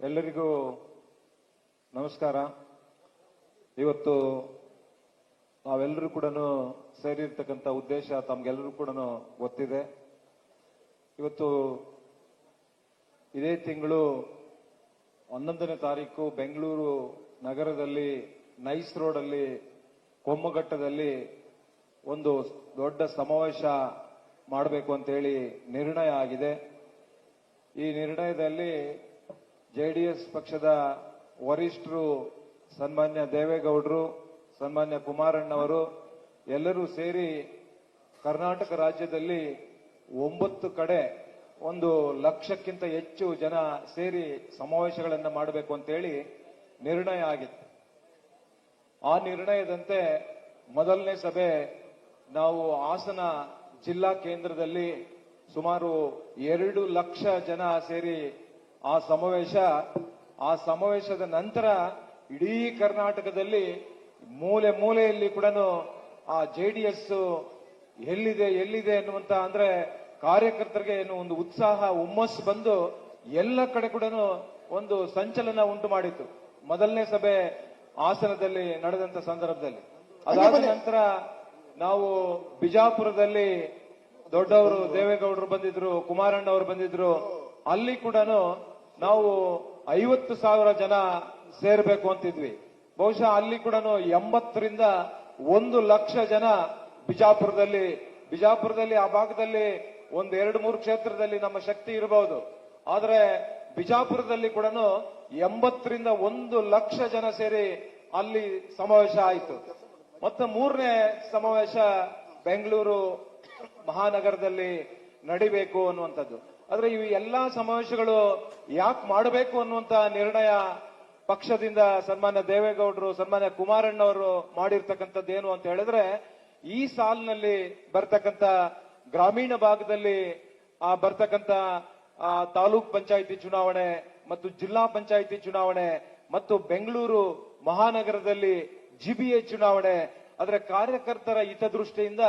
ಎಲ್ಲರಿಗೂ ನಮಸ್ಕಾರ. ಇವತ್ತು ನಾವೆಲ್ಲರೂ ಕೂಡ ಸೇರಿರ್ತಕ್ಕಂಥ ಉದ್ದೇಶ ತಮ್ಗೆಲ್ಲರೂ ಕೂಡ ಗೊತ್ತಿದೆ. ಇವತ್ತು ಇದೇ ತಿಂಗಳು 11ನೇ ತಾರೀಕು ಬೆಂಗಳೂರು ನಗರದಲ್ಲಿ ನೈಸ್ ರೋಡ್ ಅಲ್ಲಿ ಕೊಮ್ಮಘಟ್ಟದಲ್ಲಿ ಒಂದು ದೊಡ್ಡ ಸಮಾವೇಶ ಮಾಡಬೇಕು ಅಂತ ಹೇಳಿ ನಿರ್ಣಯ ಆಗಿದೆ. ಈ ನಿರ್ಣಯದಲ್ಲಿ ಜೆಡಿಎಸ್ ಪಕ್ಷದ ವರಿಷ್ಠರು ಸನ್ಮಾನ್ಯ ದೇವೇಗೌಡರು, ಸನ್ಮಾನ್ಯ ಕುಮಾರಣ್ಣವರು ಎಲ್ಲರೂ ಸೇರಿ ಕರ್ನಾಟಕ ರಾಜ್ಯದಲ್ಲಿ 9 ಕಡೆ 1 ಲಕ್ಷಕ್ಕಿಂತ ಹೆಚ್ಚು ಜನ ಸೇರಿ ಸಮಾವೇಶಗಳನ್ನು ಮಾಡಬೇಕು ಅಂತೇಳಿ ನಿರ್ಣಯ ಆಗಿತ್ತು. ಆ ನಿರ್ಣಯದಂತೆ ಮೊದಲನೇ ಸಭೆ ನಾವು ಹಾಸನ ಜಿಲ್ಲಾ ಕೇಂದ್ರದಲ್ಲಿ ಸುಮಾರು 2 ಲಕ್ಷ ಜನ ಸೇರಿ ಆ ಸಮಾವೇಶದ ನಂತರ ಇಡೀ ಕರ್ನಾಟಕದಲ್ಲಿ ಮೂಲೆ ಮೂಲೆಯಲ್ಲಿ ಕೂಡ ಆ ಜೆಡಿಎಸ್ ಎಲ್ಲಿದೆ ಅನ್ನುವಂತ ಅಂದ್ರೆ ಕಾರ್ಯಕರ್ತರಿಗೆ ಒಂದು ಉತ್ಸಾಹ ಹುಮ್ಮಸ್ಸು ಬಂದು ಎಲ್ಲ ಕಡೆ ಕೂಡ ಒಂದು ಸಂಚಲನ ಉಂಟು ಮಾಡಿತ್ತು. ಮೊದಲನೇ ಸಭೆ ಹಾಸನದಲ್ಲಿ ನಡೆದಂತ ಸಂದರ್ಭದಲ್ಲಿ. ಅದಾದ ನಂತರ ನಾವು ಬಿಜಾಪುರದಲ್ಲಿ ದೊಡ್ಡವರು ದೇವೇಗೌಡರು ಬಂದಿದ್ರು, ಕುಮಾರಣ್ಣವರು ಬಂದಿದ್ರು. ಅಲ್ಲಿ ಕೂಡ ನಾವು 50,000 ಜನ ಸೇರ್ಬೇಕು ಅಂತಿದ್ವಿ. ಬಹುಶಃ ಅಲ್ಲಿ ಕೂಡ 80ರಿಂದ 1 ಲಕ್ಷ ಜನ ಬಿಜಾಪುರದಲ್ಲಿ ಆ ಭಾಗದಲ್ಲಿ 1-2-3 ಕ್ಷೇತ್ರದಲ್ಲಿ ನಮ್ಮ ಶಕ್ತಿ ಇರಬಹುದು. ಆದ್ರೆ ಬಿಜಾಪುರದಲ್ಲಿ ಕೂಡ 80ರಿಂದ 1 ಲಕ್ಷ ಜನ ಸೇರಿ ಅಲ್ಲಿ ಸಮಾವೇಶ ಆಯಿತು. ಮತ್ತೆ 3ನೇ ಸಮಾವೇಶ ಬೆಂಗಳೂರು ಮಹಾನಗರದಲ್ಲಿ ನಡಿಬೇಕು ಅನ್ನುವಂಥದ್ದು. ಆದ್ರೆ ಇವು ಎಲ್ಲಾ ಸಮಾವೇಶಗಳು ಯಾಕೆ ಮಾಡಬೇಕು ಅನ್ನುವಂತ ನಿರ್ಣಯ ಪಕ್ಷದಿಂದ ಸನ್ಮಾನ್ಯ ದೇವೇಗೌಡರು, ಸನ್ಮಾನ್ಯ ಕುಮಾರಣ್ಣವರು ಮಾಡಿರ್ತಕ್ಕಂಥದ್ದು ಏನು ಅಂತ ಹೇಳಿದ್ರೆ, ಈ ಸಾಲಿನಲ್ಲಿ ಬರ್ತಕ್ಕಂಥ ಗ್ರಾಮೀಣ ಭಾಗದಲ್ಲಿ ಬರ್ತಕ್ಕಂಥ ತಾಲೂಕ್ ಪಂಚಾಯಿತಿ ಚುನಾವಣೆ ಮತ್ತು ಜಿಲ್ಲಾ ಪಂಚಾಯಿತಿ ಚುನಾವಣೆ ಮತ್ತು ಬೆಂಗಳೂರು ಮಹಾನಗರದಲ್ಲಿ ಜಿಬಿಎ ಚುನಾವಣೆ. ಆದ್ರೆ ಕಾರ್ಯಕರ್ತರ ಹಿತದೃಷ್ಟಿಯಿಂದ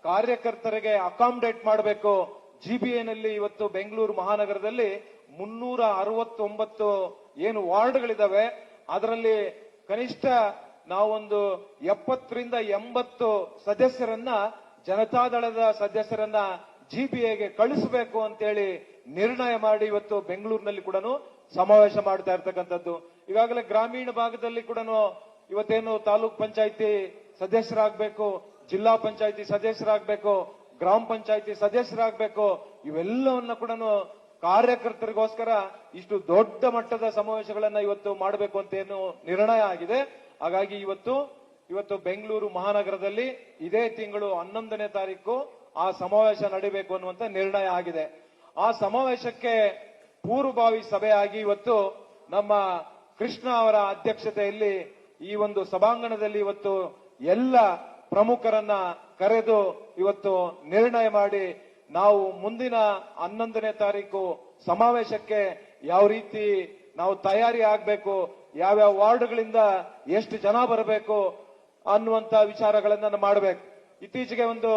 ಕಾರ್ಯಕರ್ತರಿಗೆ ಅಕಾಮಡೇಟ್ ಮಾಡಬೇಕು. ಜಿಬಿಎನಲ್ಲಿ ಇವತ್ತು ಬೆಂಗಳೂರು ಮಹಾನಗರದಲ್ಲಿ 369 ಏನು ವಾರ್ಡ್ಗಳಿದಾವೆ, ಅದರಲ್ಲಿ ಕನಿಷ್ಠ ನಾವೊಂದು 70ರಿಂದ 80 ಸದಸ್ಯರನ್ನ ಜನತಾದಳದ ಸದಸ್ಯರನ್ನ ಜಿಬಿಎಗೆ ಕಳಿಸಬೇಕು ಅಂತೇಳಿ ನಿರ್ಣಯ ಮಾಡಿ ಇವತ್ತು ಬೆಂಗಳೂರಿನಲ್ಲಿ ಕೂಡ ಸಮಾವೇಶ ಮಾಡ್ತಾ ಇರ್ತಕ್ಕಂಥದ್ದು. ಈಗಾಗಲೇ ಗ್ರಾಮೀಣ ಭಾಗದಲ್ಲಿ ಕೂಡ ಇವತ್ತೇನು ತಾಲೂಕ್ ಪಂಚಾಯಿತಿ ಸದಸ್ಯರಾಗಬೇಕು, ಜಿಲ್ಲಾ ಪಂಚಾಯಿತಿ ಸದಸ್ಯರಾಗಬೇಕು, ಗ್ರಾಮ ಪಂಚಾಯಿತಿ ಸದಸ್ಯರಾಗಬೇಕು, ಇವೆಲ್ಲವನ್ನ ಕೂಡ ಕಾರ್ಯಕರ್ತರಿಗೋಸ್ಕರ ಇಷ್ಟು ದೊಡ್ಡ ಮಟ್ಟದ ಸಮಾವೇಶಗಳನ್ನ ಇವತ್ತು ಮಾಡಬೇಕು ಅಂತ ಏನು ನಿರ್ಣಯ ಆಗಿದೆ. ಹಾಗಾಗಿ ಇವತ್ತು ಬೆಂಗಳೂರು ಮಹಾನಗರದಲ್ಲಿ ಇದೇ ತಿಂಗಳು 11ನೇ ತಾರೀಕು ಆ ಸಮಾವೇಶ ನಡೀಬೇಕು ಅನ್ನುವಂತ ನಿರ್ಣಯ ಆಗಿದೆ. ಆ ಸಮಾವೇಶಕ್ಕೆ ಪೂರ್ವಭಾವಿ ಸಭೆಯಾಗಿ ಇವತ್ತು ನಮ್ಮ ಕೃಷ್ಣ ಅವರ ಅಧ್ಯಕ್ಷತೆಯಲ್ಲಿ ಈ ಒಂದು ಸಭಾಂಗಣದಲ್ಲಿ ಇವತ್ತು ಎಲ್ಲ ಪ್ರಮುಖರನ್ನ ಕರೆದು ಇವತ್ತು ನಿರ್ಣಯ ಮಾಡಿ ನಾವು ಮುಂದಿನ 11ನೇ ತಾರೀಕು ಸಮಾವೇಶಕ್ಕೆ ಯಾವ ರೀತಿ ನಾವು ತಯಾರಿ ಆಗಬೇಕು, ಯಾವ್ಯಾವ ವಾರ್ಡ್ಗಳಿಂದ ಎಷ್ಟು ಜನ ಬರಬೇಕು ಅನ್ನುವಂತ ವಿಚಾರಗಳನ್ನ ಮಾಡಬೇಕು. ಇತ್ತೀಚೆಗೆ ಒಂದು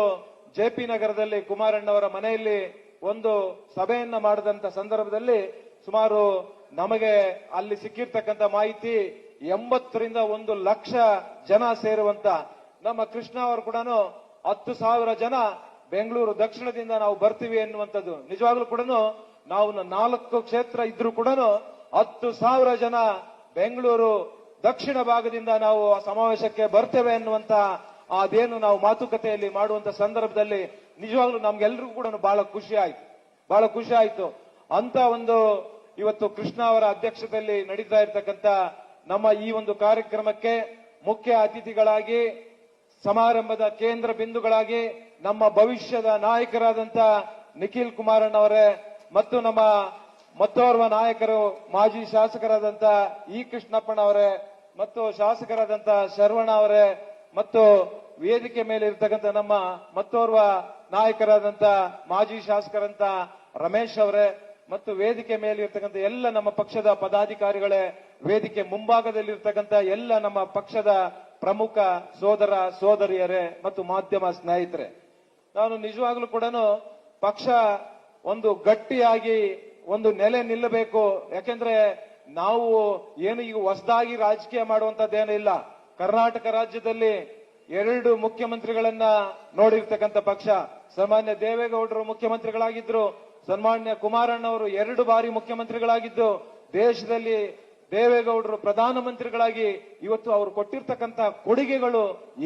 ಜೆಪಿ ನಗರದಲ್ಲಿ ಕುಮಾರಣ್ಣವರ ಮನೆಯಲ್ಲಿ ಒಂದು ಸಭೆಯನ್ನ ಮಾಡಿದಂತ ಸಂದರ್ಭದಲ್ಲಿ ಸುಮಾರು ನಮಗೆ ಅಲ್ಲಿ ಸಿಕ್ಕಿರ್ತಕ್ಕಂಥ ಮಾಹಿತಿ 80ರಿಂದ 1 ಲಕ್ಷ ಜನ ಸೇರುವಂತ ನಮ್ಮ ಕೃಷ್ಣ ಅವರು ಕೂಡ 10,000 ಜನ ಬೆಂಗಳೂರು ದಕ್ಷಿಣದಿಂದ ನಾವು ಬರ್ತೀವಿ ಎನ್ನುವಂಥದ್ದು. ನಿಜವಾಗ್ಲೂ ಕೂಡ ನಾವು 4 ಕ್ಷೇತ್ರ ಇದ್ರೂ ಕೂಡ 10,000 ಜನ ಬೆಂಗಳೂರು ದಕ್ಷಿಣ ಭಾಗದಿಂದ ನಾವು ಆ ಸಮಾವೇಶಕ್ಕೆ ಬರ್ತೇವೆ ಎನ್ನುವಂತ ಅದೇನು ನಾವು ಮಾತುಕತೆಯಲ್ಲಿ ಮಾಡುವಂತ ಸಂದರ್ಭದಲ್ಲಿ ನಿಜವಾಗ್ಲೂ ನಮ್ಗೆಲ್ರಿಗೂ ಕೂಡ ಬಹಳ ಖುಷಿ ಆಯ್ತು. ಅಂತ ಒಂದು ಇವತ್ತು ಕೃಷ್ಣ ಅವರ ಅಧ್ಯಕ್ಷತೆಯಲ್ಲಿ ನಡೀತಾ ಇರ್ತಕ್ಕಂಥ ನಮ್ಮ ಈ ಒಂದು ಕಾರ್ಯಕ್ರಮಕ್ಕೆ ಮುಖ್ಯ ಅತಿಥಿಗಳಾಗಿ, ಸಮಾರಂಭದ ಕೇಂದ್ರ ಬಿಂದುಗಳಾಗಿ ನಮ್ಮ ಭವಿಷ್ಯದ ನಾಯಕರಾದಂತ ನಿಖಿಲ್ ಕುಮಾರಣ್ಣವರೇ ಮತ್ತು ನಮ್ಮ ಮತ್ತೋರ್ವ ನಾಯಕರು ಮಾಜಿ ಶಾಸಕರಾದಂತ ಇ ಕೃಷ್ಣಪ್ಪನವರೇ ಮತ್ತು ಶಾಸಕರಾದಂತ ಶರವಣ ಅವರೇ ಮತ್ತು ವೇದಿಕೆ ಮೇಲೆ ಇರ್ತಕ್ಕಂಥ ನಮ್ಮ ಮತ್ತೋರ್ವ ನಾಯಕರಾದಂತ ಮಾಜಿ ಶಾಸಕರಂತ ರಮೇಶ್ ಅವರೇ ಮತ್ತು ವೇದಿಕೆ ಮೇಲೆ ಇರ್ತಕ್ಕಂಥ ಎಲ್ಲ ನಮ್ಮ ಪಕ್ಷದ ಪದಾಧಿಕಾರಿಗಳೇ, ವೇದಿಕೆ ಮುಂಭಾಗದಲ್ಲಿರ್ತಕ್ಕಂಥ ಎಲ್ಲ ನಮ್ಮ ಪಕ್ಷದ ಪ್ರಮುಖ ಸೋದರ ಸೋದರಿಯರೇ ಮತ್ತು ಮಾಧ್ಯಮ ಸ್ನೇಹಿತರೆ, ನಾನು ನಿಜವಾಗ್ಲೂ ಕೂಡ ಪಕ್ಷ ಒಂದು ಗಟ್ಟಿಯಾಗಿ ಒಂದು ನೆಲೆ ನಿಲ್ಲಬೇಕು. ಯಾಕೆಂದ್ರೆ ನಾವು ಏನು ಈಗ ಹೊಸದಾಗಿ ರಾಜಕೀಯ ಮಾಡುವಂತದ್ದೇನಿಲ್ಲ. ಕರ್ನಾಟಕ ರಾಜ್ಯದಲ್ಲಿ 2 ಮುಖ್ಯಮಂತ್ರಿಗಳನ್ನ ನೋಡಿರ್ತಕ್ಕಂಥ ಪಕ್ಷ. ಸನ್ಮಾನ್ಯ ದೇವೇಗೌಡರು ಮುಖ್ಯಮಂತ್ರಿಗಳಾಗಿದ್ರು, ಸನ್ಮಾನ್ಯ ಕುಮಾರಣ್ಣವರು 2 ಬಾರಿ ಮುಖ್ಯಮಂತ್ರಿಗಳಾಗಿದ್ದು, ದೇಶದಲ್ಲಿ ದೇವೇಗೌಡರು ಪ್ರಧಾನಮಂತ್ರಿಗಳಾಗಿ ಇವತ್ತು ಅವರು ಕೊಟ್ಟಿರ್ತಕ್ಕಂಥ ಕೊಡುಗೆಗಳು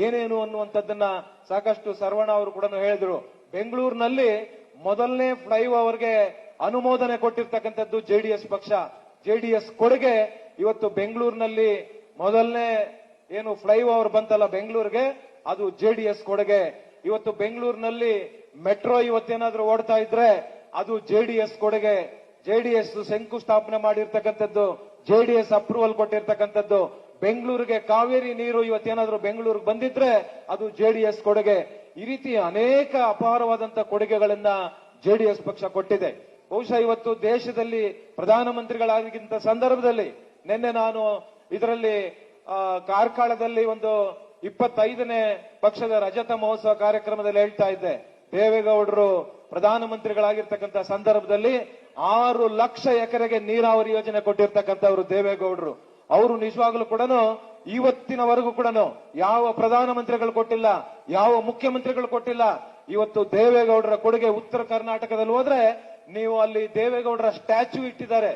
ಏನೇನು ಅನ್ನುವಂಥದ್ದನ್ನ ಸಾಕಷ್ಟು ಸರ್ವಣ ಅವರು ಕೂಡ ಹೇಳಿದ್ರು. ಬೆಂಗಳೂರಿನಲ್ಲಿ ಮೊದಲನೇ ಫ್ಲೈಓವರ್ಗೆ ಅನುಮೋದನೆ ಕೊಟ್ಟಿರ್ತಕ್ಕಂಥದ್ದು ಜೆಡಿಎಸ್ ಪಕ್ಷ. ಜೆಡಿಎಸ್ ಕೊಡುಗೆ ಇವತ್ತು ಬೆಂಗಳೂರಿನಲ್ಲಿ ಮೊದಲನೇ ಏನು ಫ್ಲೈಓವರ್ ಬಂತಲ್ಲ ಬೆಂಗಳೂರಿಗೆ, ಅದು ಜೆಡಿಎಸ್ ಕೊಡುಗೆ. ಇವತ್ತು ಬೆಂಗಳೂರಿನಲ್ಲಿ ಮೆಟ್ರೋ ಇವತ್ತೇನಾದ್ರೂ ಓಡ್ತಾ ಇದ್ರೆ ಅದು ಜೆಡಿಎಸ್ ಕೊಡುಗೆ. ಜೆಡಿಎಸ್ ಶಂಕುಸ್ಥಾಪನೆ ಮಾಡಿರ್ತಕ್ಕಂಥದ್ದು, ಜೆಡಿಎಸ್ ಅಪ್ರೂವಲ್ ಕೊಟ್ಟಿರ್ತಕ್ಕಂಥದ್ದು. ಬೆಂಗಳೂರಿಗೆ ಕಾವೇರಿ ನೀರು ಇವತ್ತೇನಾದ್ರೂ ಬೆಂಗಳೂರಿಗೆ ಬಂದಿದ್ರೆ ಅದು ಜೆಡಿಎಸ್ ಕೊಡುಗೆ. ಈ ರೀತಿ ಅನೇಕ ಅಪಾರವಾದಂತ ಕೊಡುಗೆಗಳನ್ನ ಜೆಡಿಎಸ್ ಪಕ್ಷ ಕೊಟ್ಟಿದೆ. ಬಹುಶಃ ಇವತ್ತು ದೇಶದಲ್ಲಿ ಪ್ರಧಾನಮಂತ್ರಿಗಳಾಗಿದ್ದ ಸಂದರ್ಭದಲ್ಲಿ ನಿನ್ನೆ ನಾನು ಇದರಲ್ಲಿ ಕಾರ್ಕಳದಲ್ಲಿ ಒಂದು 25ನೇ ಪಕ್ಷದ ರಜತ ಮಹೋತ್ಸವ ಕಾರ್ಯಕ್ರಮದಲ್ಲಿ ಹೇಳ್ತಾ ಇದ್ದೆ, ದೇವೇಗೌಡರು ಪ್ರಧಾನಮಂತ್ರಿಗಳಾಗಿರ್ತಕ್ಕಂಥ ಸಂದರ್ಭದಲ್ಲಿ 6 ಲಕ್ಷ ಎಕರೆಗೆ ನೀರಾವರಿ ಯೋಜನೆ ಕೊಟ್ಟಿರ್ತಕ್ಕಂಥವ್ರು ದೇವೇಗೌಡರು. ಅವರು ನಿಜವಾಗ್ಲೂ ಕೂಡ ಇವತ್ತಿನವರೆಗೂ ಕೂಡ ಯಾವ ಪ್ರಧಾನಮಂತ್ರಿಗಳು ಕೊಟ್ಟಿಲ್ಲ, ಯಾವ ಮುಖ್ಯಮಂತ್ರಿಗಳು ಕೊಟ್ಟಿಲ್ಲ. ಇವತ್ತು ದೇವೇಗೌಡರ ಕೊಡುಗೆ ಉತ್ತರ ಕರ್ನಾಟಕದಲ್ಲಿ ಹೋದ್ರೆ ನೀವು ಅಲ್ಲಿ ದೇವೇಗೌಡರ ಸ್ಟ್ಯಾಚ್ಯೂ ಇಟ್ಟಿದ್ದಾರೆ,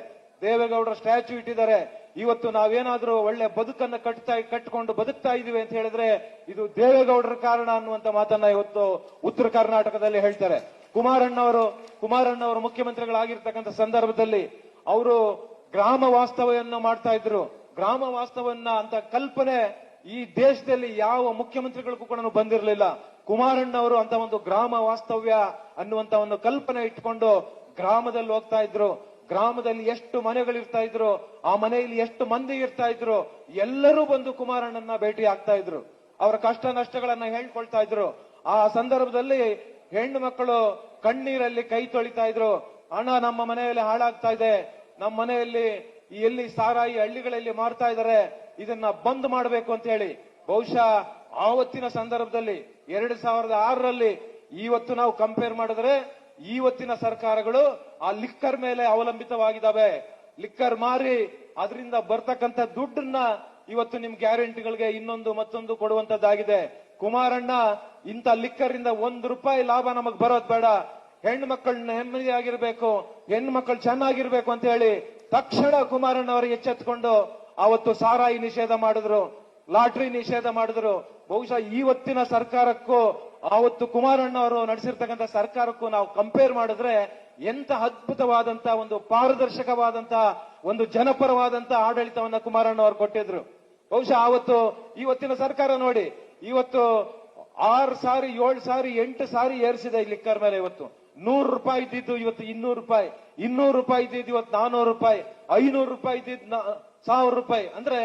ದೇವೇಗೌಡರ ಸ್ಟ್ಯಾಚ್ಯೂ ಇಟ್ಟಿದ್ದಾರೆ. ಇವತ್ತು ನಾವೇನಾದ್ರೂ ಒಳ್ಳೆ ಬದುಕನ್ನು ಕಟ್ಟಿಕೊಂಡು ಬದುಕ್ತಾ ಇದೀವಿ ಅಂತ ಹೇಳಿದ್ರೆ ಇದು ದೇವೇಗೌಡರ ಕಾರಣ ಅನ್ನುವಂತ ಮಾತನ್ನ ಇವತ್ತು ಉತ್ತರ ಕರ್ನಾಟಕದಲ್ಲಿ ಹೇಳ್ತಾರೆ. ಕುಮಾರಣ್ಣವರು ಮುಖ್ಯಮಂತ್ರಿಗಳಾಗಿರ್ತಕ್ಕಂಥ ಸಂದರ್ಭದಲ್ಲಿ ಅವರು ಗ್ರಾಮ ವಾಸ್ತವ್ಯವನ್ನು ಮಾಡ್ತಾ ಇದ್ರು. ಗ್ರಾಮ ವಾಸ್ತವನ್ನ ಅಂತ ಕಲ್ಪನೆ ಈ ದೇಶದಲ್ಲಿ ಯಾವ ಮುಖ್ಯಮಂತ್ರಿಗಳಿಗೂ ಕೂಡ ಬಂದಿರಲಿಲ್ಲ. ಕುಮಾರಣ್ಣವರು ಅಂತ ಒಂದು ಗ್ರಾಮ ವಾಸ್ತವ್ಯ ಅನ್ನುವಂತ ಒಂದು ಕಲ್ಪನೆ ಇಟ್ಕೊಂಡು ಗ್ರಾಮದಲ್ಲಿ ಹೋಗ್ತಾ ಇದ್ರು. ಗ್ರಾಮದಲ್ಲಿ ಎಷ್ಟು ಮನೆಗಳಿರ್ತಾ ಇದ್ರು, ಆ ಮನೆಯಲ್ಲಿ ಎಷ್ಟು ಮಂದಿ ಇರ್ತಾ ಇದ್ರು, ಎಲ್ಲರೂ ಬಂದು ಕುಮಾರಣ್ಣನ ಭೇಟಿ ಆಗ್ತಾ ಇದ್ರು. ಅವರ ಕಷ್ಟ ನಷ್ಟಗಳನ್ನ ಹೇಳ್ಕೊಳ್ತಾ ಇದ್ರು. ಆ ಸಂದರ್ಭದಲ್ಲಿ ಹೆಣ್ಣು ಮಕ್ಕಳು ಕಣ್ಣೀರಲ್ಲಿ ಕೈ ತೊಳಿತಾ ಇದ್ರು. ಅಣ್ಣ, ನಮ್ಮ ಮನೆಯಲ್ಲಿ ಹಾಳಾಗ್ತಾ ಇದೆ, ನಮ್ಮ ಮನೆಯಲ್ಲಿ ಎಲ್ಲಿ ಸಾರಾಯಿ ಹಳ್ಳಿಗಳಲ್ಲಿ ಮಾರ್ತಾ ಇದ್ದಾರೆ, ಇದನ್ನ ಬಂದ್ ಮಾಡಬೇಕು ಅಂತ ಹೇಳಿ. ಬಹುಶಃ ಆವತ್ತಿನ ಸಂದರ್ಭದಲ್ಲಿ 2006ರಲ್ಲಿ ಇವತ್ತು ನಾವು ಕಂಪೇರ್ ಮಾಡಿದ್ರೆ ಇವತ್ತಿನ ಸರ್ಕಾರಗಳು ಆ ಲಿಕ್ಕರ್ ಮೇಲೆ ಅವಲಂಬಿತವಾಗಿದ್ದಾವೆ. ಲಿಕ್ಕರ್ ಮಾರಿ ಅದರಿಂದ ಬರ್ತಕ್ಕಂಥ ದುಡ್ಡನ್ನ ಇವತ್ತು ನಿಮ್ ಗ್ಯಾರಂಟಿಗಳಿಗೆ ಇನ್ನೊಂದು ಮತ್ತೊಂದು ಕೊಡುವಂತದ್ದಾಗಿದೆ. ಕುಮಾರಣ್ಣ ಇಂಥ ಲಿಕ್ಕರ್ ಇಂದ ₹1 ಲಾಭ ನಮಗ್ ಬರೋದ್ ಬೇಡ, ಹೆಣ್ಣು ಮಕ್ಕಳು ನೆಮ್ಮದಿಯಾಗಿರ್ಬೇಕು, ಹೆಣ್ಣು ಮಕ್ಕಳು ಚೆನ್ನಾಗಿರ್ಬೇಕು ಅಂತ ಹೇಳಿ ತಕ್ಷಣ ಕುಮಾರಣ್ಣ ಅವರಿಗೆ ಎಚ್ಚೆತ್ಕೊಂಡು ಅವತ್ತು ಸಾರಾಯಿ ನಿಷೇಧ ಮಾಡಿದ್ರು, ಲಾಟ್ರಿ ನಿಷೇಧ ಮಾಡಿದ್ರು. ಬಹುಶಃ ಇವತ್ತಿನ ಸರ್ಕಾರಕ್ಕೂ ಆವತ್ತು ಕುಮಾರಣ್ಣ ಅವರು ನಡೆಸಿರ್ತಕ್ಕಂಥ ಸರ್ಕಾರಕ್ಕೂ ನಾವು ಕಂಪೇರ್ ಮಾಡಿದ್ರೆ ಎಂತ ಅದ್ಭುತವಾದಂತ ಒಂದು ಪಾರದರ್ಶಕವಾದಂತ ಒಂದು ಜನಪರವಾದಂತ ಆಡಳಿತವನ್ನ ಕುಮಾರಣ್ಣ ಅವರು ಕೊಟ್ಟಿದ್ರು. ಬಹುಶಃ ಇವತ್ತಿನ ಸರ್ಕಾರ ನೋಡಿ, ಇವತ್ತು 6 ಸಾರಿ 7 ಸಾರಿ 8 ಸಾರಿ ಏರಿಸಿದೆ ಈ ಲಿಕ್ಕರ್ ಮೇಲೆ. ಇವತ್ತು ₹100 ಇದ್ದಿದ್ದು ಇವತ್ತು ₹200, ₹200 ಇದ್ದಿದ್ದು ಇವತ್ತು ₹400, ₹500 ಇದ್ದಿದ್ದು ₹1000. ಅಂದ್ರೆ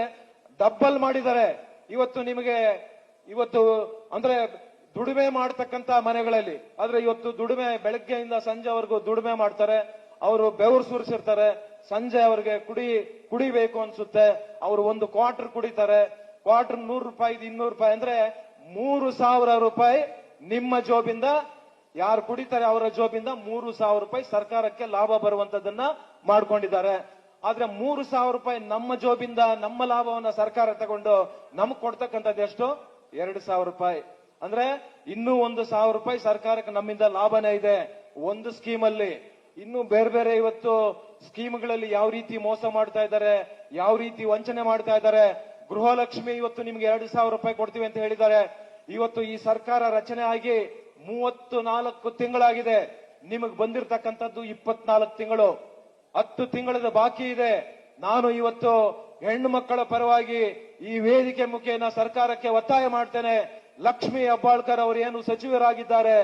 ಡಬ್ಬಲ್ ಮಾಡಿದ್ದಾರೆ. ಇವತ್ತು ನಿಮಗೆ ಅಂದ್ರೆ ದುಡಿಮೆ ಮಾಡ್ತಕ್ಕಂತ ಮನೆಗಳಲ್ಲಿ ಆದ್ರೆ ಇವತ್ತು ದುಡಿಮೆ ಬೆಳಗ್ಗೆಯಿಂದ ಸಂಜೆವರೆಗೂ ದುಡಿಮೆ ಮಾಡ್ತಾರೆ, ಅವರು ಬೆವರು ಸುರಿಸಿರ್ತಾರೆ, ಸಂಜೆ ಅವ್ರಿಗೆ ಕುಡಿಬೇಕು ಅನ್ಸುತ್ತೆ, ಅವರು ಒಂದು ಕ್ವಾರ್ಟರ್ ಕುಡಿತಾರೆ, ಕ್ವಾರ್ಟರ್ ₹100, ₹200 ಅಂದ್ರೆ ₹3000 ನಿಮ್ಮ ಜೋಬಿಂದ, ಯಾರು ಕುಡಿತಾರೆ ಅವರ ಜೋಬಿಂದ ₹3000 ಸರ್ಕಾರಕ್ಕೆ ಲಾಭ ಬರುವಂತದನ್ನ ಮಾಡ್ಕೊಂಡಿದ್ದಾರೆ. ಆದ್ರೆ ₹3000 ನಮ್ಮ ಜೋಬಿಂದ ನಮ್ಮ ಲಾಭವನ್ನ ಸರ್ಕಾರ ತಗೊಂಡು ನಮಗ್ ಕೊಡ್ತಕ್ಕಂಥದ್ದು ಎಷ್ಟು? ₹2000. ಅಂದ್ರೆ ಇನ್ನೂ ₹1000 ಸರ್ಕಾರಕ್ಕೆ ನಮ್ಮಿಂದ ಲಾಭನೇ ಇದೆ ಒಂದು ಸ್ಕೀಮಲ್ಲಿ. ಇನ್ನು ಬೇರೆ ಬೇರೆ ಇವತ್ತು ಸ್ಕೀಮ್ಗಳಲ್ಲಿ ಯಾವ ರೀತಿ ಮೋಸ ಮಾಡ್ತಾ ಇದ್ದಾರೆ, ಯಾವ ರೀತಿ ವಂಚನೆ ಮಾಡ್ತಾ ಇದ್ದಾರೆ. ಗೃಹಲಕ್ಷ್ಮಿ ಇವತ್ತು ನಿಮ್ಗೆ ₹2000 ಕೊಡ್ತೀವಿ ಅಂತ ಹೇಳಿದ್ದಾರೆ. ಇವತ್ತು ಈ ಸರ್ಕಾರ ರಚನೆ ಆಗಿ 34 ತಿಂಗಳಾಗಿದೆ, ನಿಮಗ್ ಬಂದಿರತಕ್ಕಂಥದ್ದು 24 ತಿಂಗಳು, 10 ತಿಂಗಳದ ಬಾಕಿ ಇದೆ. ನಾನು ಇವತ್ತು ಹೆಣ್ಣು ಮಕ್ಕಳ ಪರವಾಗಿ ಈ ವೇದಿಕೆ ಮುಖೇನ ಸರ್ಕಾರಕ್ಕೆ ಒತ್ತಾಯ ಮಾಡ್ತೇನೆ. ಲಕ್ಷ್ಮೀ ಹೆಬ್ಬಾಳ್ಕರ್ ಅವರು ಏನು ಸಚಿವರಾಗಿದ್ದಾರೆ,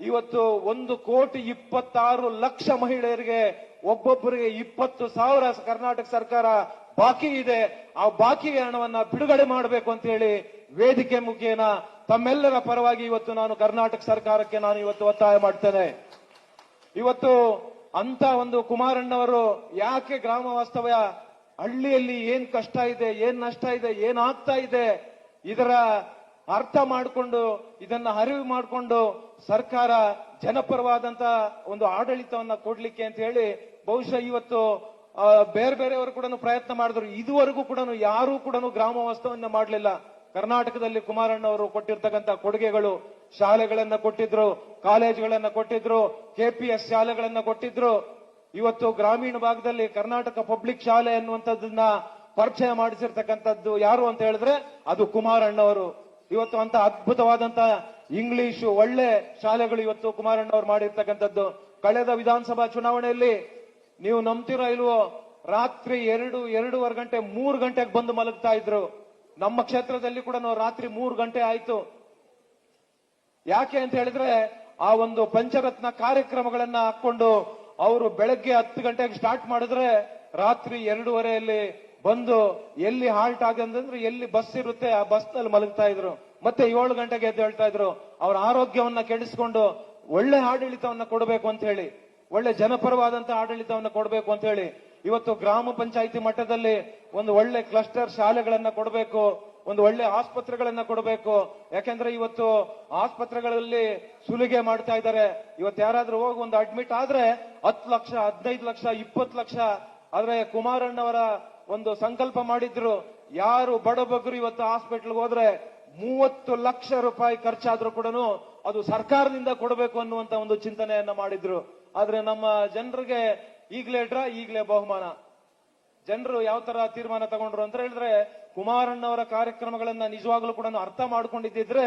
ಇವತ್ತು 1,26,00,000 ಮಹಿಳೆಯರಿಗೆ ಒಬ್ಬೊಬ್ಬರಿಗೆ 20,000 ಕರ್ನಾಟಕ ಸರ್ಕಾರ ಬಾಕಿ ಇದೆ. ಆ ಬಾಕಿ ಹಣವನ್ನ ಬಿಡುಗಡೆ ಮಾಡಬೇಕು ಅಂತ ಹೇಳಿ ವೇದಿಕೆ ಮುಖೇನ ತಮ್ಮೆಲ್ಲರ ಪರವಾಗಿ ಇವತ್ತು ನಾನು ಕರ್ನಾಟಕ ಸರ್ಕಾರಕ್ಕೆ ಇವತ್ತು ಒತ್ತಾಯ ಮಾಡ್ತೇನೆ. ಇವತ್ತು ಅಂತ ಒಂದು ಕುಮಾರಣ್ಣವರು ಯಾಕೆ ಗ್ರಾಮ ವಾಸ್ತವ್ಯ, ಹಳ್ಳಿಯಲ್ಲಿ ಏನ್ ಕಷ್ಟ ಇದೆ, ಏನ್ ನಷ್ಟ ಇದೆ, ಏನ್ ಆಗ್ತಾ ಇದೆ, ಇದರ ಅರ್ಥ ಮಾಡಿಕೊಂಡು ಇದನ್ನ ಅರಿವು ಮಾಡಿಕೊಂಡು ಸರ್ಕಾರ ಜನಪರವಾದಂತ ಒಂದು ಆಡಳಿತವನ್ನ ಕೊಡ್ಲಿಕ್ಕೆ ಅಂತ ಹೇಳಿ ಬಹುಶಃ ಇವತ್ತು ಬೇರೆ ಬೇರೆಯವರು ಕೂಡ ಪ್ರಯತ್ನ ಮಾಡಿದ್ರು. ಇದುವರೆಗೂ ಕೂಡ ಯಾರೂ ಕೂಡ ಗ್ರಾಮ ವಾಸ್ತವನ್ನ ಮಾಡಲಿಲ್ಲ. ಕರ್ನಾಟಕದಲ್ಲಿ ಕುಮಾರಣ್ಣ ಅವರು ಕೊಟ್ಟಿರ್ತಕ್ಕಂಥ ಕೊಡುಗೆಗಳು, ಶಾಲೆಗಳನ್ನ ಕೊಟ್ಟಿದ್ರು, ಕಾಲೇಜುಗಳನ್ನ ಕೊಟ್ಟಿದ್ರು, ಕೆಪಿಎಸ್ ಶಾಲೆಗಳನ್ನ ಕೊಟ್ಟಿದ್ರು. ಇವತ್ತು ಗ್ರಾಮೀಣ ಭಾಗದಲ್ಲಿ ಕರ್ನಾಟಕ ಪಬ್ಲಿಕ್ ಶಾಲೆ ಅನ್ನುವಂಥದ್ದನ್ನ ಪರಿಚಯ ಮಾಡಿಸಿರ್ತಕ್ಕಂಥದ್ದು ಯಾರು ಅಂತ ಹೇಳಿದ್ರೆ ಅದು ಕುಮಾರಣ್ಣವರು. ಇವತ್ತು ಅಂತ ಅದ್ಭುತವಾದಂತ ಇಂಗ್ಲಿಷ್ ಒಳ್ಳೆ ಶಾಲೆಗಳು ಇವತ್ತು ಕುಮಾರಣ್ಣವರು ಮಾಡಿರ್ತಕ್ಕಂಥದ್ದು. ಕಳೆದ ವಿಧಾನಸಭಾ ಚುನಾವಣೆಯಲ್ಲಿ ನೀವು ನಂಬ್ತಿರೋ ಇಲ್ವೋ, ರಾತ್ರಿ 2-2:30 ಗಂಟೆ 3 ಗಂಟೆಗೆ ಬಂದು ಮಲಗ್ತಾ ಇದ್ರು. ನಮ್ಮ ಕ್ಷೇತ್ರದಲ್ಲಿ ಕೂಡ ರಾತ್ರಿ 3 ಗಂಟೆ ಆಯ್ತು. ಯಾಕೆ ಅಂತ ಹೇಳಿದ್ರೆ ಆ ಒಂದು ಪಂಚರತ್ನ ಕಾರ್ಯಕ್ರಮಗಳನ್ನ ಹಾಕೊಂಡು ಅವರು ಬೆಳಗ್ಗೆ 10 ಗಂಟೆಗೆ ಸ್ಟಾರ್ಟ್ ಮಾಡಿದ್ರೆ ರಾತ್ರಿ 2:30 ಬಂದು ಎಲ್ಲಿ ಹಾಲ್ಟ್ ಆಗಂದ್ರೆ ಎಲ್ಲಿ ಬಸ್ ಇರುತ್ತೆ ಆ ಬಸ್ ನಲ್ಲಿ ಮಲಗ್ತಾ ಇದ್ರು. ಮತ್ತೆ 7 ಗಂಟೆಗೆ ಎದ್ದು ಹೇಳ್ತಾ ಇದ್ರು ಅವರ ಆರೋಗ್ಯವನ್ನ ಕೆಡಿಸಿಕೊಂಡು ಒಳ್ಳೆ ಆಡಳಿತವನ್ನ ಕೊಡಬೇಕು ಅಂತ ಹೇಳಿ, ಒಳ್ಳೆ ಜನಪರವಾದಂತಹ ಆಡಳಿತವನ್ನ ಕೊಡಬೇಕು ಅಂತ ಹೇಳಿ ಇವತ್ತು ಗ್ರಾಮ ಪಂಚಾಯಿತಿ ಮಟ್ಟದಲ್ಲಿ ಒಂದು ಒಳ್ಳೆ ಕ್ಲಸ್ಟರ್ ಶಾಲೆಗಳನ್ನ ಕೊಡಬೇಕು, ಒಂದು ಒಳ್ಳೆ ಆಸ್ಪತ್ರೆಗಳನ್ನ ಕೊಡಬೇಕು. ಯಾಕೆಂದ್ರೆ ಇವತ್ತು ಆಸ್ಪತ್ರೆಗಳಲ್ಲಿ ಸುಲಿಗೆ ಮಾಡ್ತಾ ಇದ್ದಾರೆ. ಇವತ್ತು ಯಾರಾದ್ರೂ ಹೋಗಿ ಒಂದು ಅಡ್ಮಿಟ್ ಆದ್ರೆ 10 ಲಕ್ಷ, 15 ಲಕ್ಷ, 20 ಲಕ್ಷ. ಆದ್ರೆ ಕುಮಾರಣ್ಣವರ ಒಂದು ಸಂಕಲ್ಪ ಮಾಡಿದ್ರು, ಯಾರು ಬಡಬಗ್ರು ಇವತ್ತು ಹಾಸ್ಪಿಟಲ್ಗೆ ಹೋದ್ರೆ 30 ಲಕ್ಷ ರೂಪಾಯಿ ಖರ್ಚಾದ್ರೂ ಕೂಡ ಅದು ಸರ್ಕಾರದಿಂದ ಕೊಡಬೇಕು ಅನ್ನುವಂತ ಒಂದು ಚಿಂತನೆಯನ್ನ ಮಾಡಿದ್ರು. ಆದ್ರೆ ನಮ್ಮ ಜನರಿಗೆ ಈಗಲೇ ಬಹುಮಾನ. ಜನರು ಯಾವ ತರ ತೀರ್ಮಾನ ತಗೊಂಡ್ರು ಅಂತ ಹೇಳಿದ್ರೆ ಕುಮಾರಣ್ಣವರ ಕಾರ್ಯಕ್ರಮಗಳನ್ನ ನಿಜವಾಗ್ಲೂ ಕೂಡ ಅರ್ಥ ಮಾಡ್ಕೊಂಡಿದ್ದಿದ್ರೆ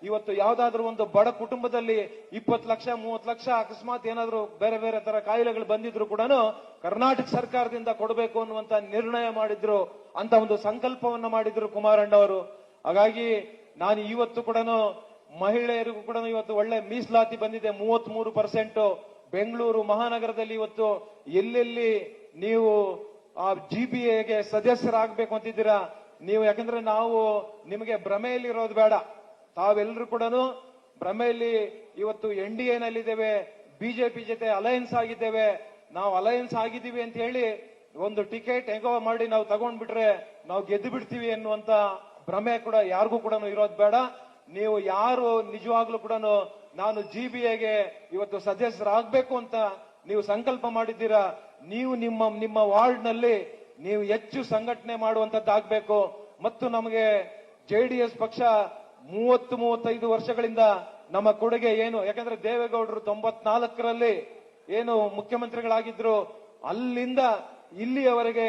ಇವತ್ತು ಯಾವ್ದಾದ್ರು ಒಂದು ಬಡ ಕುಟುಂಬದಲ್ಲಿ 20 ಲಕ್ಷ 30 ಲಕ್ಷ ಅಕಸ್ಮಾತ್ ಏನಾದ್ರು ಬೇರೆ ಬೇರೆ ತರ ಕಾಯಿಲೆಗಳು ಬಂದಿದ್ರು ಕೂಡ ಕರ್ನಾಟಕ ಸರ್ಕಾರದಿಂದ ಕೊಡಬೇಕು ಅನ್ನುವಂತ ನಿರ್ಣಯ ಮಾಡಿದ್ರು, ಅಂತ ಒಂದು ಸಂಕಲ್ಪವನ್ನ ಮಾಡಿದ್ರು ಕುಮಾರಣ್ಣವರು. ಹಾಗಾಗಿ ನಾನು ಇವತ್ತು ಕೂಡ ಮಹಿಳೆಯರಿಗೂ ಕೂಡ ಇವತ್ತು ಒಳ್ಳೆ ಮೀಸಲಾತಿ ಬಂದಿದೆ, 33%. ಬೆಂಗಳೂರು ಮಹಾನಗರದಲ್ಲಿ ಇವತ್ತು ಎಲ್ಲೆಲ್ಲಿ ನೀವು ಆ ಜಿಬಿಎಗೆ ಸದಸ್ಯರಾಗಬೇಕು ಅಂತಿದ್ದೀರಾ ನೀವು, ಯಾಕಂದ್ರೆ ನಾವು ನಿಮಗೆ ಭ್ರಮೆಯಲ್ಲಿ ಇರೋದು ಬೇಡ. ತಾವೆಲ್ಲರೂ ಕೂಡ ಭ್ರಮೆಯಲ್ಲಿ ಇವತ್ತು NDA ನಲ್ಲಿದ್ದೇವೆ, ಬಿಜೆಪಿ ಜೊತೆ ಅಲಯನ್ಸ್ ಆಗಿದ್ದೇವೆ, ನಾವು ಅಲಯನ್ಸ್ ಆಗಿದ್ದೀವಿ ಅಂತ ಹೇಳಿ ಒಂದು ಟಿಕೆಟ್ ಹೆಂಗೋ ಮಾಡಿ ನಾವು ತಗೊಂಡ್ಬಿಟ್ರೆ ನಾವು ಗೆದ್ದು ಬಿಡ್ತೀವಿ ಅನ್ನುವಂತ ಭ್ರಮೆ ಕೂಡ ಯಾರಿಗೂ ಕೂಡ ಇರೋದು ಬೇಡ. ನೀವು ಯಾರು ನಿಜವಾಗ್ಲೂ ಕೂಡ ನಾನು ಜಿಬಿಎಗೆ ಇವತ್ತು ಸದಸ್ಯರಾಗಬೇಕು ಅಂತ ನೀವು ಸಂಕಲ್ಪ ಮಾಡಿದ್ದೀರಾ, ನೀವು ನಿಮ್ಮ ವಾರ್ಡ್ ನಲ್ಲಿ ನೀವು ಹೆಚ್ಚು ಸಂಘಟನೆ ಮಾಡುವಂತದ್ದಾಗಬೇಕು. ಮತ್ತು ನಮಗೆ JDS ಪಕ್ಷ 30-35 ವರ್ಷಗಳಿಂದ ನಮ್ಮ ಕೊಡುಗೆ ಏನು, ಯಾಕಂದ್ರೆ ದೇವೇಗೌಡರು 94ರಲ್ಲಿ ಏನು ಮುಖ್ಯಮಂತ್ರಿಗಳಾಗಿದ್ರು, ಅಲ್ಲಿಂದ ಇಲ್ಲಿಯವರೆಗೆ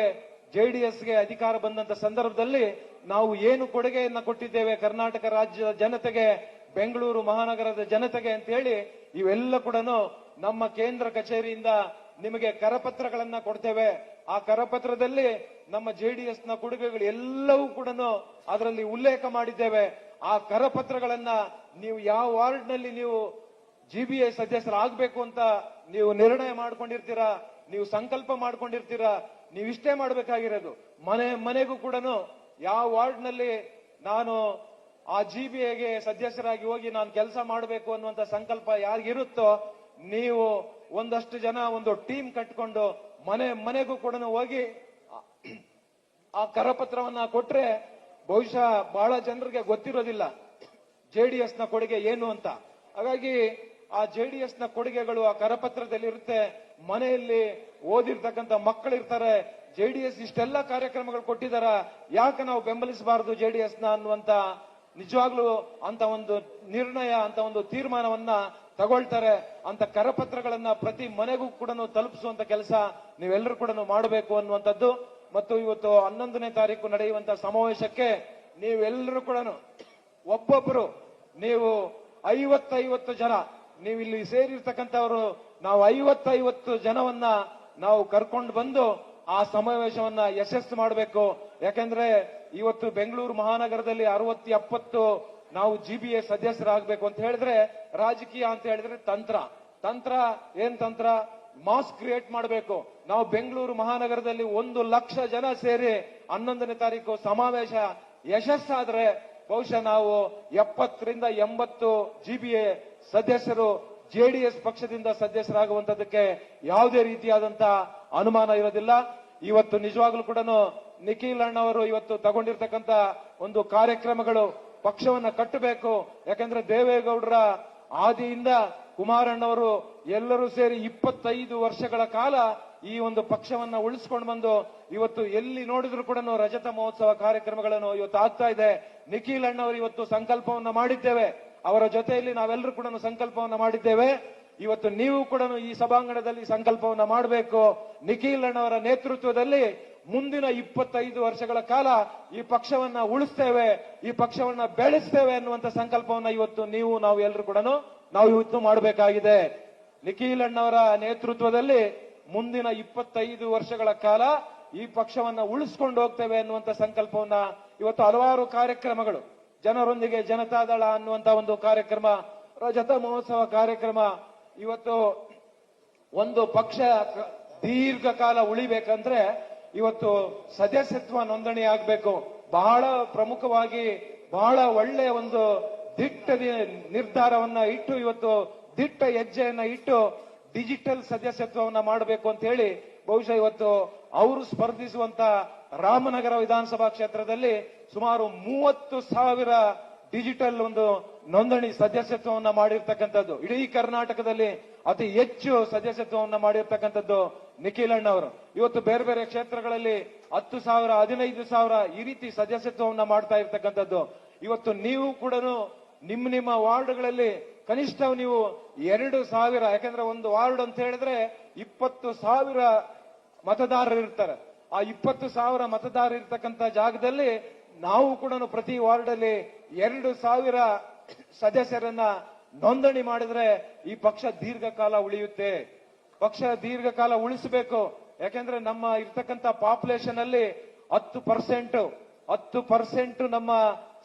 JDSಗೆ ಅಧಿಕಾರ ಬಂದಂತ ಸಂದರ್ಭದಲ್ಲಿ ನಾವು ಏನು ಕೊಡುಗೆಯನ್ನ ಕೊಟ್ಟಿದ್ದೇವೆ ಕರ್ನಾಟಕ ರಾಜ್ಯದ ಜನತೆಗೆ, ಬೆಂಗಳೂರು ಮಹಾನಗರದ ಜನತೆಗೆ ಅಂತ ಹೇಳಿ ಇವೆಲ್ಲ ಕೂಡ ನಮ್ಮ ಕೇಂದ್ರ ಕಚೇರಿಯಿಂದ ನಿಮಗೆ ಕರಪತ್ರಗಳನ್ನ ಕೊಡ್ತೇವೆ. ಆ ಕರಪತ್ರದಲ್ಲಿ ನಮ್ಮ JDSನ ಕೊಡುಗೆಗಳು ಎಲ್ಲವೂ ಕೂಡ ಅದರಲ್ಲಿ ಉಲ್ಲೇಖ ಮಾಡಿದ್ದೇವೆ. ಆ ಕರಪತ್ರಗಳನ್ನ ನೀವು ಯಾವ ವಾರ್ಡ್ ನಲ್ಲಿ ನೀವು GBA ಸದಸ್ಯರಾಗಬೇಕು ಅಂತ ನೀವು ನಿರ್ಣಯ ಮಾಡ್ಕೊಂಡಿರ್ತೀರಾ, ನೀವು ಸಂಕಲ್ಪ ಮಾಡ್ಕೊಂಡಿರ್ತೀರಾ, ನೀವು ಇಷ್ಟೇ ಮಾಡಬೇಕಾಗಿರೋದು ಮನೆಗೂ ಕೂಡ ಯಾವ ವಾರ್ಡ್ ನಲ್ಲಿ ನಾನು ಆ GBAಗೆ ಸದಸ್ಯರಾಗಿ ಹೋಗಿ ನಾನು ಕೆಲಸ ಮಾಡಬೇಕು ಅನ್ನುವಂತ ಸಂಕಲ್ಪ ಯಾರಿಗಿರುತ್ತೋ ನೀವು ಒಂದಷ್ಟು ಜನ ಒಂದು ಟೀಮ್ ಕಟ್ಕೊಂಡು ಮನೆಗೂ ಕೂಡ ಹೋಗಿ ಆ ಕರಪತ್ರವನ್ನ ಕೊಟ್ರೆ ಬಹುಶಃ ಬಹಳ ಜನರಿಗೆ ಗೊತ್ತಿರೋದಿಲ್ಲ JDSನ ಕೊಡುಗೆ ಏನು ಅಂತ. ಹಾಗಾಗಿ ಆ JDSನ ಕೊಡುಗೆಗಳು ಆ ಕರಪತ್ರದಲ್ಲಿ ಇರುತ್ತೆ. ಮನೆಯಲ್ಲಿ ಓದಿರ್ತಕ್ಕಂಥ ಮಕ್ಕಳಿರ್ತಾರೆ, JDS ಇಷ್ಟೆಲ್ಲ ಕಾರ್ಯಕ್ರಮಗಳು ಕೊಟ್ಟಿದಾರ, ಯಾಕೆ ನಾವು ಬೆಂಬಲಿಸಬಾರದು JDSನ ಅನ್ನುವಂತ ನಿಜವಾಗ್ಲೂ ಅಂತ ಒಂದು ನಿರ್ಣಯ, ಅಂತ ಒಂದು ತೀರ್ಮಾನವನ್ನ ತಗೊಳ್ತಾರೆ. ಅಂತ ಕರಪತ್ರಗಳನ್ನ ಪ್ರತಿ ಮನೆಗೂ ಕೂಡ ತಲುಪಿಸುವಂತ ಕೆಲಸ ನೀವೆಲ್ಲರೂ ಕೂಡ ಮಾಡಬೇಕು ಅನ್ನುವಂಥದ್ದು. ಮತ್ತು ಇವತ್ತು 11ನೇ ತಾರೀಕು ನಡೆಯುವಂತ ಸಮಾವೇಶಕ್ಕೆ ನೀವೆಲ್ಲರೂ ಕೂಡ ಒಬ್ಬೊಬ್ಬರು ನೀವು 50 ಜನ ನೀವು ಇಲ್ಲಿ ಸೇರಿರ್ತಕ್ಕಂಥವರು, ನಾವು 50 ಜನವನ್ನ ನಾವು ಕರ್ಕೊಂಡು ಬಂದು ಆ ಸಮಾವೇಶವನ್ನ ಯಶಸ್ಸು ಮಾಡಬೇಕು. ಯಾಕಂದ್ರೆ ಇವತ್ತು ಬೆಂಗಳೂರು ಮಹಾನಗರದಲ್ಲಿ 60-70 ನಾವು GBA ಸದಸ್ಯರಾಗಬೇಕು ಅಂತ ಹೇಳಿದ್ರೆ ರಾಜಕೀಯ ಅಂತ ಹೇಳಿದ್ರೆ ತಂತ್ರ ಏನ್ ತಂತ್ರ, ಮಾಸ್ ಕ್ರಿಯೇಟ್ ಮಾಡಬೇಕು. ನಾವು ಬೆಂಗಳೂರು ಮಹಾನಗರದಲ್ಲಿ 1 ಲಕ್ಷ ಜನ ಸೇರಿ 11ನೇ ತಾರೀಕು ಸಮಾವೇಶ ಯಶಸ್ಸಾದ್ರೆ ಬಹುಶಃ ನಾವು 70-80 GBA ಸದಸ್ಯರು JDS ಪಕ್ಷದಿಂದ ಸದಸ್ಯರಾಗುವಂತದಕ್ಕೆ ಯಾವುದೇ ರೀತಿಯಾದಂತಹ ಅನುಮಾನ ಇರೋದಿಲ್ಲ. ಇವತ್ತು ನಿಜವಾಗ್ಲೂ ಕೂಡ ನಿಖಿಲ್ ಅಣ್ಣವರು ಇವತ್ತು ತಗೊಂಡಿರ್ತಕ್ಕಂಥ ಒಂದು ಕಾರ್ಯಕ್ರಮಗಳು ಪಕ್ಷವನ್ನ ಕಟ್ಟಬೇಕು. ಯಾಕಂದ್ರೆ ದೇವೇಗೌಡರ ಆದಿಯಿಂದ ಕುಮಾರಣ್ಣವರು ಎಲ್ಲರೂ ಸೇರಿ 25 ವರ್ಷಗಳ ಕಾಲ ಈ ಒಂದು ಪಕ್ಷವನ್ನ ಉಳಿಸ್ಕೊಂಡು ಬಂದು ಇವತ್ತು ಎಲ್ಲಿ ನೋಡಿದ್ರು ಕೂಡ ರಜತ ಮಹೋತ್ಸವ ಕಾರ್ಯಕ್ರಮಗಳನ್ನು ಇವತ್ತು ಆಗ್ತಾ ಇದೆ. ನಿಖಿಲ್ ಅಣ್ಣವರು ಇವತ್ತು ಸಂಕಲ್ಪವನ್ನ ಮಾಡಿದ್ದೇವೆ, ಅವರ ಜೊತೆಯಲ್ಲಿ ನಾವೆಲ್ಲರೂ ಕೂಡ ಸಂಕಲ್ಪವನ್ನ ಮಾಡಿದ್ದೇವೆ. ಇವತ್ತು ನೀವು ಕೂಡ ಈ ಸಭಾಂಗಣದಲ್ಲಿ ಸಂಕಲ್ಪವನ್ನ ಮಾಡಬೇಕು. ನಿಖಿಲ್ ಅಣ್ಣವರ ನೇತೃತ್ವದಲ್ಲಿ ಮುಂದಿನ 25 ವರ್ಷಗಳ ಕಾಲ ಈ ಪಕ್ಷವನ್ನ ಉಳಿಸ್ತೇವೆ, ಈ ಪಕ್ಷವನ್ನ ಬೆಳೆಸ್ತೇವೆ ಅನ್ನುವಂತ ಸಂಕಲ್ಪವನ್ನ ಇವತ್ತು ನಾವು ಎಲ್ಲರೂ ಕೂಡ ನಾವು ಇವತ್ತು ಮಾಡಬೇಕಾಗಿದೆ. ನಿಖಿಲ್ ಅಣ್ಣವರ ನೇತೃತ್ವದಲ್ಲಿ ಮುಂದಿನ 25 ವರ್ಷಗಳ ಕಾಲ ಈ ಪಕ್ಷವನ್ನ ಉಳಿಸ್ಕೊಂಡು ಹೋಗ್ತೇವೆ ಅನ್ನುವಂತ ಸಂಕಲ್ಪವನ್ನ ಇವತ್ತು ಹಲವಾರು ಕಾರ್ಯಕ್ರಮಗಳು, ಜನರೊಂದಿಗೆ ಜನತಾದಳ ಅನ್ನುವಂತ ಒಂದು ಕಾರ್ಯಕ್ರಮ, ರಜತ ಮಹೋತ್ಸವ ಕಾರ್ಯಕ್ರಮ, ಇವತ್ತು ಒಂದು ಪಕ್ಷ ದೀರ್ಘಕಾಲ ಉಳಿಬೇಕಂದ್ರೆ ಇವತ್ತು ಸದಸ್ಯತ್ವ ನೋಂದಣಿ ಆಗಬೇಕು. ಬಹಳ ಪ್ರಮುಖವಾಗಿ ಬಹಳ ಒಳ್ಳೆಯ ಒಂದು ದಿಟ್ಟ ನಿರ್ಧಾರವನ್ನ ಇಟ್ಟು ಇವತ್ತು ದಿಟ್ಟ ಹೆಜ್ಜೆಯನ್ನ ಇಟ್ಟು ಡಿಜಿಟಲ್ ಸದಸ್ಯತ್ವವನ್ನ ಮಾಡಬೇಕು ಅಂತ ಹೇಳಿ ಬಹುಶಃ ಇವತ್ತು ಅವರು ಸ್ಪರ್ಧಿಸುವಂತ ರಾಮನಗರ ವಿಧಾನಸಭಾ ಕ್ಷೇತ್ರದಲ್ಲಿ ಸುಮಾರು 30,000 ಡಿಜಿಟಲ್ ಒಂದು ನೋಂದಣಿ ಸದಸ್ಯತ್ವವನ್ನ ಮಾಡಿರ್ತಕ್ಕಂಥದ್ದು. ಇಡೀ ಕರ್ನಾಟಕದಲ್ಲಿ ಅತಿ ಹೆಚ್ಚು ಸದಸ್ಯತ್ವವನ್ನ ಮಾಡಿರ್ತಕ್ಕಂಥದ್ದು ನಿಖಿಲ್ ಅಣ್ಣವರು. ಇವತ್ತು ಬೇರೆ ಬೇರೆ ಕ್ಷೇತ್ರಗಳಲ್ಲಿ 10,000, 15,000 ಈ ರೀತಿ ಸದಸ್ಯತ್ವವನ್ನ ಮಾಡ್ತಾ ಇರ್ತಕ್ಕಂಥದ್ದು. ಇವತ್ತು ನೀವು ಕೂಡ ನಿಮ್ಮ ವಾರ್ಡ್ಗಳಲ್ಲಿ ಕನಿಷ್ಠ ನೀವು 2,000, ಯಾಕಂದ್ರೆ ಒಂದು ವಾರ್ಡ್ ಅಂತ ಹೇಳಿದ್ರೆ 20,000 ಮತದಾರರು ಇರ್ತಾರೆ. ಆ 20,000 ಮತದಾರರು ಇರ್ತಕ್ಕಂಥ ಜಾಗದಲ್ಲಿ ನಾವು ಕೂಡ ಪ್ರತಿ ವಾರ್ಡ್ ಅಲ್ಲಿ 2,000 ಸದಸ್ಯರನ್ನ ನೋಂದಣಿ ಮಾಡಿದ್ರೆ ಈ ಪಕ್ಷ ದೀರ್ಘಕಾಲ ಉಳಿಯುತ್ತೆ. ಪಕ್ಷ ದೀರ್ಘಕಾಲ ಉಳಿಸಬೇಕು. ಯಾಕಂದ್ರೆ ನಮ್ಮ ಇರ್ತಕ್ಕಂಥ ಪಾಪ್ಯುಲೇಷನ್ ಅಲ್ಲಿ 10% ನಮ್ಮ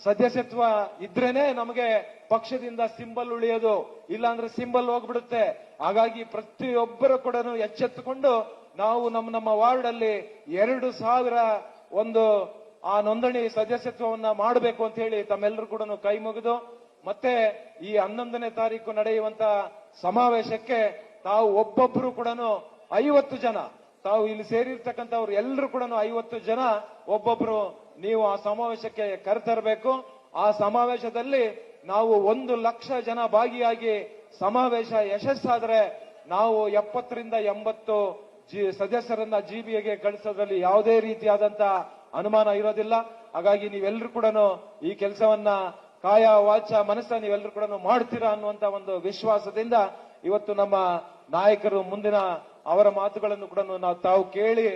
ಸದಸ್ಯತ್ವ ಇದ್ರೇನೆ ನಮಗೆ ಪಕ್ಷದಿಂದ ಸಿಂಬಲ್ ಉಳಿಯೋದು, ಇಲ್ಲಾಂದ್ರೆ ಸಿಂಬಲ್ ಹೋಗ್ಬಿಡುತ್ತೆ. ಹಾಗಾಗಿ ಪ್ರತಿಯೊಬ್ಬರು ಕೂಡ ಎಚ್ಚೆತ್ತುಕೊಂಡು ನಾವು ನಮ್ಮ ವಾರ್ಡ್ ಅಲ್ಲಿ 2,000 ಒಂದು ಆ ನೋಂದಣಿ ಸದಸ್ಯತ್ವವನ್ನ ಮಾಡಬೇಕು ಅಂತ ಹೇಳಿ ತಮ್ಮೆಲ್ಲರೂ ಕೂಡ ಕೈ ಮುಗಿದು, ಮತ್ತೆ ಈ 11ನೇ ತಾರೀಕು ನಡೆಯುವಂತ ಸಮಾವೇಶಕ್ಕೆ ತಾವು ಒಬ್ಬೊಬ್ರು ಕೂಡ 50 ಜನ, ತಾವು ಇಲ್ಲಿ ಸೇರಿರ್ತಕ್ಕಂಥವ್ರು ಎಲ್ಲರೂ ಕೂಡ 50 ಜನ ಒಬ್ಬೊಬ್ರು ನೀವು ಆ ಸಮಾವೇಶಕ್ಕೆ ಕರೆತರಬೇಕು. ಆ ಸಮಾವೇಶದಲ್ಲಿ ನಾವು 1 ಲಕ್ಷ ಜನ ಭಾಗಿಯಾಗಿ ಸಮಾವೇಶ ಯಶಸ್ಸಾದ್ರೆ ನಾವು 70ರಿಂದ 80 ಸದಸ್ಯರನ್ನ ಜಿಬಿಗೆ ಕಳಿಸೋದ್ರಲ್ಲಿ ಯಾವುದೇ ರೀತಿಯಾದಂತ ಅನುಮಾನ ಇರೋದಿಲ್ಲ. ಹಾಗಾಗಿ ನೀವೆಲ್ಲರೂ ಕೂಡ ಈ ಕೆಲಸವನ್ನ ಕಾಯ ವಾಚ ಮನಸ್ಸ ನೀವೆಲ್ಲರೂ ಕೂಡ ಮಾಡ್ತೀರಾ ಅನ್ನುವಂತ ಒಂದು ವಿಶ್ವಾಸದಿಂದ ಇವತ್ತು ನಮ್ಮ ನಾಯಕರು ಮುಂದಿನ ಅವರ ಮಾತುಗಳನ್ನು ಕೂಡ ತಾವು ಕೇಳಿ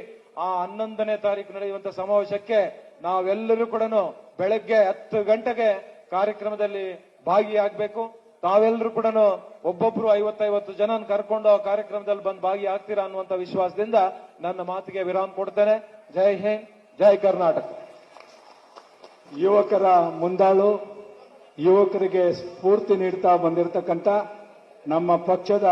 ಆ 11ನೇ ತಾರೀಕು ನಡೆಯುವಂತ ಸಮಾವೇಶಕ್ಕೆ ನಾವೆಲ್ಲರೂ ಕೂಡ ಬೆಳಗ್ಗೆ 10 ಗಂಟೆಗೆ ಕಾರ್ಯಕ್ರಮದಲ್ಲಿ ಭಾಗಿಯಾಗಬೇಕು. ತಾವೆಲ್ಲರೂ ಕೂಡ ಒಬ್ಬೊಬ್ರು 50 ಜನ ಕರ್ಕೊಂಡು ಆ ಕಾರ್ಯಕ್ರಮದಲ್ಲಿ ಬಂದು ಭಾಗಿಯಾಗ್ತೀರಾ ಅನ್ನುವಂತ ವಿಶ್ವಾಸದಿಂದ ನನ್ನ ಮಾತಿಗೆ ವಿರಾಮ ಕೊಡ್ತೇನೆ. ಜೈ ಹಿಂದ್, ಜೈ ಕರ್ನಾಟಕ. ಯುವಕರ ಮುಂದಾಳು, ಯುವಕರಿಗೆ ಸ್ಫೂರ್ತಿ ನೀಡ್ತಾ ಬಂದಿರತಕ್ಕಂತ ನಮ್ಮ ಪಕ್ಷದ